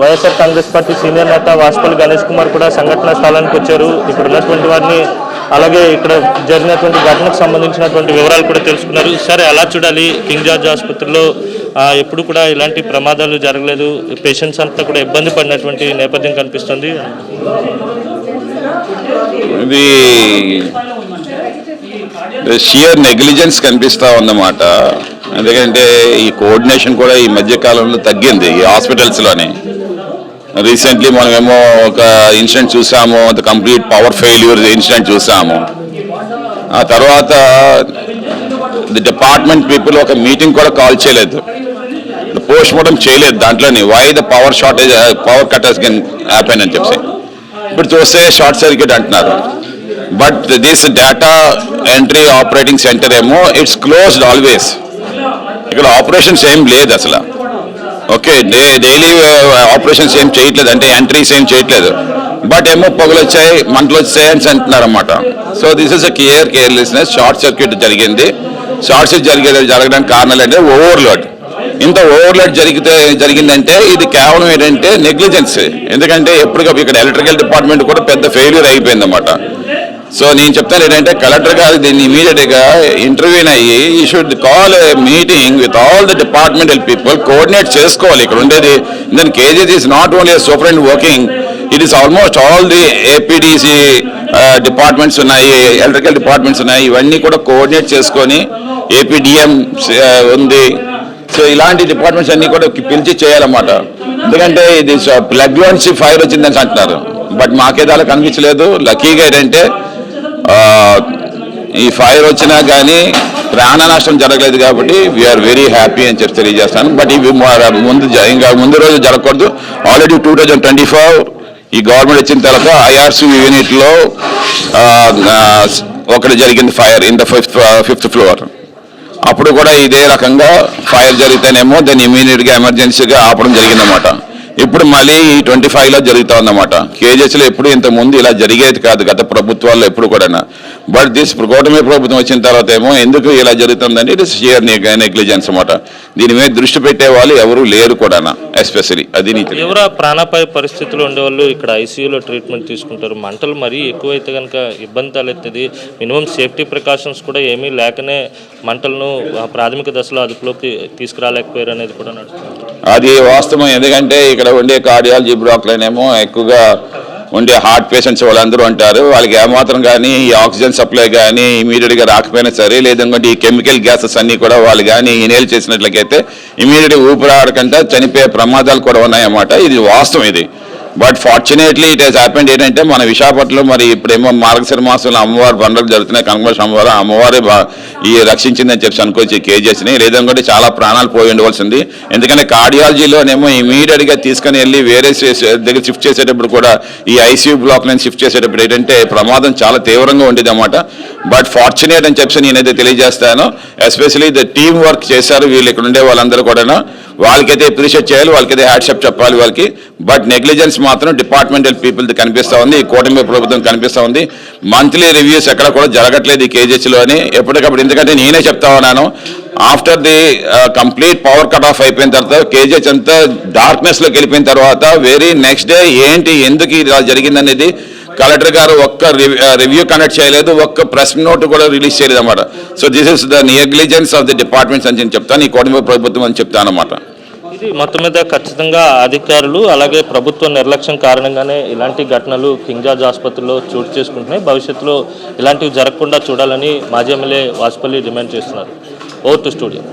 YSR Congress party senior నేత వాసుపల్లి గణేష్ కుమార్ కూడా సంఘటన స్థలానికి వచ్చారు. ఇక్కడ ఉన్నటువంటి వారిని అలాగే ఇక్కడ జరిగినటువంటి ఘటనకు సంబంధించినటువంటి వివరాలు కూడా తెలుసుకున్నారు. సరే, అలా చూడాలి, కింగ్ జార్జ్ ఆసుపత్రిలో ఎప్పుడు కూడా ఇలాంటి ప్రమాదాలు జరగలేదు, పేషెంట్స్ అంతా కూడా ఇబ్బంది పడినటువంటి నేపథ్యం కనిపిస్తుంది. ఇది షియర్ నెగ్లిజెన్స్ కనిపిస్తూ ఉందన్నమాట. ఎందుకంటే ఈ కోఆర్డినేషన్ కూడా ఈ మధ్య కాలంలో తగ్గింది ఈ హాస్పిటల్స్లోనే. రీసెంట్లీ మనమేమో ఒక ఇన్సిడెంట్ చూసాము, కంప్లీట్ పవర్ ఫెయిల్యూర్ ఇన్సిడెంట్ చూసాము. ఆ తర్వాత డిపార్ట్మెంట్ పీపుల్ ఒక మీటింగ్ కూడా కాల్ చేయలేదు, పోస్ట్ మార్టం చేయలేదు దాంట్లోని why the power shortage, power cutters can happen అని చెప్పి. ఇప్పుడు చూస్తే షార్ట్ సర్క్యూట్ అంటున్నారు. But this data entry operating centre ఏమో ఇట్స్ క్లోజ్డ్ ఆల్వేస్. ఇక్కడ ఆపరేషన్స్ ఏం లేదు అసలు. ఓకే, డైలీ ఆపరేషన్స్ ఏం చేయట్లేదు, అంటే ఎంట్రీస్ ఏం చేయట్లేదు. బట్ ఏమో పొగలు వచ్చాయి, మంటలు వచ్చాయి అని అంటున్నారు అన్నమాట. So this is a carelessness. Short circuit జరిగింది. షార్ట్ సర్క్యూట్ జరగడానికి కారణాలు అంటే ఓవర్లోడ్. ఇంత ఓవర్లోడ్ జరిగిందంటే ఇది కేవలం ఏంటంటే నెగ్లిజెన్స్. ఎందుకంటే ఎప్పటికప్పుడు ఇక్కడ ఎలక్ట్రికల్ డిపార్ట్మెంట్ కూడా పెద్ద ఫెయిల్యూర్ అయిపోయింది అన్నమాట. సో నేను చెప్తాను ఏంటంటే కలెక్టర్ గారు దీన్ని ఇమీడియట్గా ఇంటర్వ్యూన్ అయ్యి ఈ should call a meeting with all the departmental people, coordinate చేసుకోవాలి ఇక్కడ ఉండేది. Then KGS is not only superintendent working, it is almost all the APDC departments ఉన్నాయి, ఎలక్ట్రికల్ డిపార్ట్మెంట్స్ ఉన్నాయి, ఇవన్నీ కూడా కోఆర్డినేట్ చేసుకొని ఏపీడిఎం ఉంది. సో ఇలాంటి డిపార్ట్మెంట్స్ అన్ని కూడా పిలిచి చేయాలన్నమాట. ఎందుకంటే ఇది ప్లగ్ లోంచి ఫైర్ వచ్చిందని అంటున్నారు, బట్ మాకేదో అలా కనిపించలేదు. లక్కీగా ఏంటంటే ఈ ఫైర్ వచ్చినా కానీ ప్రాణ నష్టం జరగలేదు కాబట్టి వీఆర్ వెరీ హ్యాపీ అని చెప్పి తెలియజేస్తాను. బట్ ఇవి ఇంకా ముందు రోజు జరగకూడదు. ఆల్రెడీ 2024 ఈ గవర్నమెంట్ వచ్చిన తర్వాత ఐఆర్సీ యూనిట్లో ఒకటి జరిగింది fire in the fifth floor. అప్పుడు కూడా ఇదే రకంగా ఫైర్ జరిగితేనేమో దాన్ని ఇమీడియట్గా ఎమర్జెన్సీగా ఆపడం జరిగిందన్నమాట. ఇప్పుడు మళ్ళీ ఈ 25లో జరుగుతూ ఉందన్నమాట. కేజెస్లో ఎప్పుడు ఇంతకుముందు ఇలా జరిగేది కాదు గత ప్రభుత్వాల్లో ఎప్పుడు కూడా. బట్ దిస్ కూటమి ప్రభుత్వం వచ్చిన తర్వాత ఏమో ఎందుకు ఇలా జరుగుతుందంటే ఇట్ ఇస్ షియర్ నెగ్లిజెన్స్ అన్నమాట. దీని మీద దృష్టి పెట్టే వాళ్ళు ఎవరు లేరు కూడా ఎస్పెషలీ. అది ఎవరు ప్రాణాపాయ పరిస్థితులు ఉండేవాళ్ళు ఇక్కడ ఐసీయూలో ట్రీట్మెంట్ తీసుకుంటారు. మంటలు మరీ ఎక్కువైతే కనుక ఇబ్బంది తలెత్తది. మినిమం సేఫ్టీ ప్రికాషన్స్ కూడా ఏమీ లేకనే మంటలను ప్రాథమిక దశలో అదుపులోకి తీసుకురాలేకపోయారు అనేది కూడా నడుస్తుంది. అది వాస్తవం. ఎందుకంటే ఇక్కడ ఉండే కార్డియాలజీ బ్లాక్లోనేమో ఎక్కువగా ఉండే హార్ట్ పేషెంట్స్ వాళ్ళందరూ అంటారు, వాళ్ళకి ఏమాత్రం కానీ ఈ ఆక్సిజన్ సప్లై కానీ ఇమీడియట్గా రాకపోయినా సరే, లేదంటే ఈ కెమికల్ గ్యాసెస్ అన్నీ కూడా వాళ్ళు కానీ ఇన్హేల్ చేసినట్లయితే ఇమీడియట్గా ఊపిరాడకుండా చనిపోయే ప్రమాదాలు కూడా ఉన్నాయన్నమాట. ఇది వాస్తవం ఇది. But fortunately it has happened ఏంటంటే మన విశాఖపట్నంలో మరి ఇప్పుడేమో మార్గశిర మాసంలో అమ్మవారి పండుగలు జరుగుతున్నాయి. కనకమేశ్వర అమ్మవారే ఈ రక్షించిందని చెప్పి అనుకోవచ్చు కేజెస్ని. లేదంటే చాలా ప్రాణాలు పోయి ఉండవలసింది. ఎందుకంటే కార్డియాలజీలోనేమో ఇమీడియట్గా తీసుకుని వెళ్ళి వేరే దగ్గర షిఫ్ట్ చేసేటప్పుడు కూడా ఈ ఐసీయూ బ్లాక్ నుంచి షిఫ్ట్ చేసేటప్పుడు ఏంటంటే ప్రమాదం చాలా తీవ్రంగా ఉండేది అన్నమాట. బట్ ఫార్చునేట్ అని చెప్పి నేనైతే తెలియజేస్తాను. ఎస్పెషలీ ద టీమ్ వర్క్ చేశారు వీళ్ళు ఇక్కడ ఉండే వాళ్ళందరూ కూడా. వాళ్ళకైతే అప్రిషియేట్ చేయాలి, వాళ్ళకైతే హ్యాట్సప్ చెప్పాలి వాళ్ళకి. బట్ నెగ్లిజెన్స్ మాత్రం డిపార్ట్మెంటల్ పీపుల్ కనిపిస్తూ ఉంది, ఈ కూటమి ప్రభుత్వం కనిపిస్తూ ఉంది. మంత్లీ రివ్యూస్ ఎక్కడ కూడా జరగట్లేదు ఈ కేజీహెచ్లో అని ఎప్పటికప్పుడు. ఎందుకంటే నేనే చెప్తా ఉన్నాను, after the complete power cut off అయిపోయిన తర్వాత కేజీహెచ్ అంతా డార్క్నెస్లోకి వెళ్ళిపోయిన తర్వాత వెరీ నెక్స్ట్ డే ఏంటి ఎందుకు ఇలా జరిగిందనేది కలెక్టర్ గారు ఒక్క రివ్యూ కండక్ట్ చేయలేదు, ఒక్క ప్రెస్ నోట్ కూడా రిలీజ్ చేయలేదు అన్నమాట. So this is the negligence of the departments అని చెప్తాను, ఈ కూటమి ప్రభుత్వం అని చెప్తాను అన్నమాట. ఇది మొత్తం మీద ఖచ్చితంగా అధికారులు అలాగే ప్రభుత్వ నిర్లక్ష్యం కారణంగానే ఇలాంటి ఘటనలు కింగ్ జార్జ్ ఆసుపత్రిలో చోటు చేసుకుంటున్నాయి. భవిష్యత్తులో ఇలాంటివి జరగకుండా చూడాలని మాజీ ఎమ్మెల్యే వాసుపల్లి డిమాండ్ చేస్తున్నారు. Over to studio.